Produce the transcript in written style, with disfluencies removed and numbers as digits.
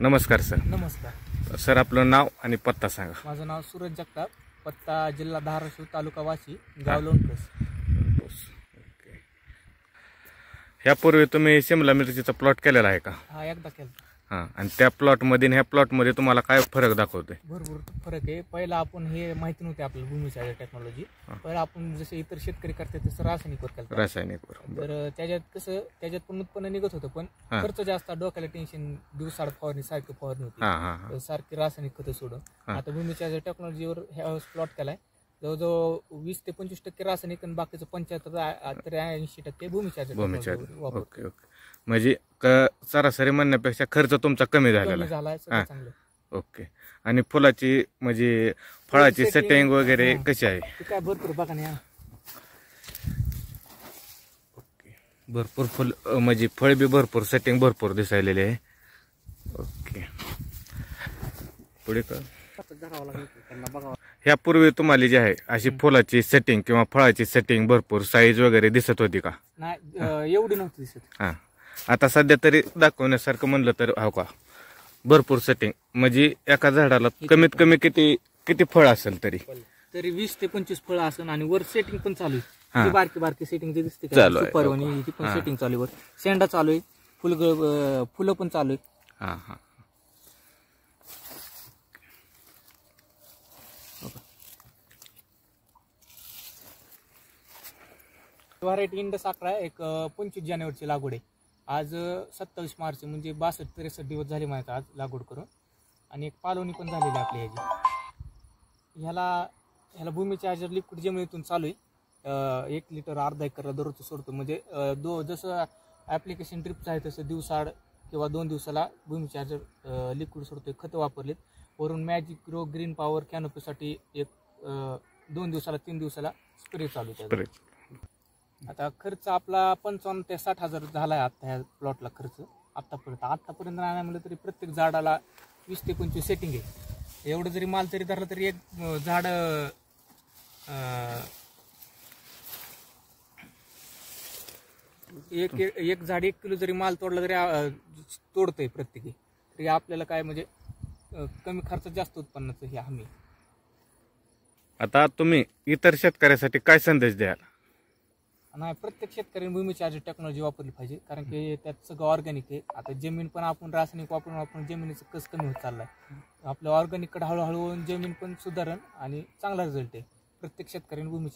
नमस्कार सर. नमस्कार. सर आपलं नाव आणि पत्ता सांगा. माझं नाव सूरज जगताप, पत्ता जिल्हा धाराशिव, तालुका वाशी, गाव लोणकस. ओके. ह्यापूर्वी तुम्ही शिमला मिरचीचा प्लॉट केलेला आहे का? हा, एकदा केला. हां. आणि त्या प्लॉटमध्ये ह्या प्लॉटमध्ये तुम्हाला काय फरक दाखवतोय? भरपूर फरक आहे. पहिला आपण हे माहिती नव्हते आपल्याला भूमीच्या टेक्नॉलॉजी. पहिला आपण जसे इतर शेतकरी करतात तसं रासायनिकवर केलं. रासायनिकवर. तर त्याच्यात पण उत्पन्न निघत होतं, पण खर्च जास्त, डोक्याला टेन्शन, दिवसाड फवारणी सारखी फवारणी होती, सारखी रासायनिक खतं सोडून. आता भूमीच्या टेक्नॉलॉजीवर ह्या प्लॉट केलाय. जवळजवळ 20 ते 25% रासायनिक आणि बाकीचं 75 ते 80% भूमीच्या. ओके. म्हणजे सरासरी म्हणण्यापेक्षा खर्च तुमचा कमी झालेला झालाय. चांगलं. ओके. आणि फुलाची म्हणजे फळाची सेटिंग वगैरे कशी आहे? काय भरपूर बघा ना. ओके. भरपूर फुल म्हणजे फळ बी भरपूर, सेटिंग भरपूर दिसायलेली आहे. ओके. पुढे का ह्यापूर्वी तुम्हाला जे आहे अशी फुलाची सेटिंग किंवा फळाची सेटिंग भरपूर साईज वगैरे दिसत होती का? नाही, एवढी नव्हती दिसत. हां. आता सध्या तरी दाखवण्यासारखं म्हणलं तर हो का, भरपूर सेटिंग म्हणजे एका झाडाला कमीत कमी किती फळ असेल तरी 20 ते 25 फळ असेल. आणि वर सेटिंग पण चालू आहे. बारकी बारकी सेटिंग जे दिसते चालू आहे. सुपरवणी ती पण सेटिंग चालू आहे. शेंडा चालू आहे, फुलं पण चालू आहे. हां. व्हरायटी इंडस 11 एक 25 जानेवारीची लागवड आहे. आज 27 मार्च म्हणजे 62-63 दिवस झाले माझ्या आज लागवड करून. आणि एक पालवणी पण झालेली आपली ह्याची. ह्याला भूमी चार्जर लिक्विड जमिनीतून चालू आहे. 1 लिटर अर्धा एकरला दररोज सोडतो. म्हणजे जसं ॲप्लिकेशन ड्रिप्स आहे तसं दिवसाआड किंवा 2 दिवसाला भूमी चार्जर लिक्विड सोडतोय. खतं वापरलेत. वरून मॅजिक ग्रो ग्रीन पॉवर कॅनोपीसाठी एक 2 दिवसाला 3 दिवसाला स्प्रे चालू आहे. आता खर्च आपला 55 ते 60 हजार झाला आहे आता ह्या प्लॉटला खर्च आतापर्यंत नाही म्हणलं तरी प्रत्येक झाडाला 20 ते 25 सेटिंग आहे. एवढं जरी माल तरी धरलं तरी एक झाड एक झाड 1 किलो जरी माल तोडला तरी तोडतंय प्रत्येकी. तरी आपल्याला काय म्हणजे कमी खर्चात जास्त उत्पन्नाचं हे हमी. आता तुम्ही इतर शेतकऱ्यासाठी काय संदेश द्याल? नाही, प्रत्येक शेतकऱ्यांनी भूमी चार्जर टेक्नॉलॉजी वापरली पाहिजे, कारण की त्यात सगळं ऑर्गॅनिक आहे. आता जमीन पण आपण रासायनिक वापरून जमिनीचं कस कमी होत चाललाय. आपल्या ऑर्गॅनिककडे हळूहळू जमीन पण सुधारण आणि चांगला रिझल्ट आहे. प्रत्येक शेतकऱ्यांनी भूमी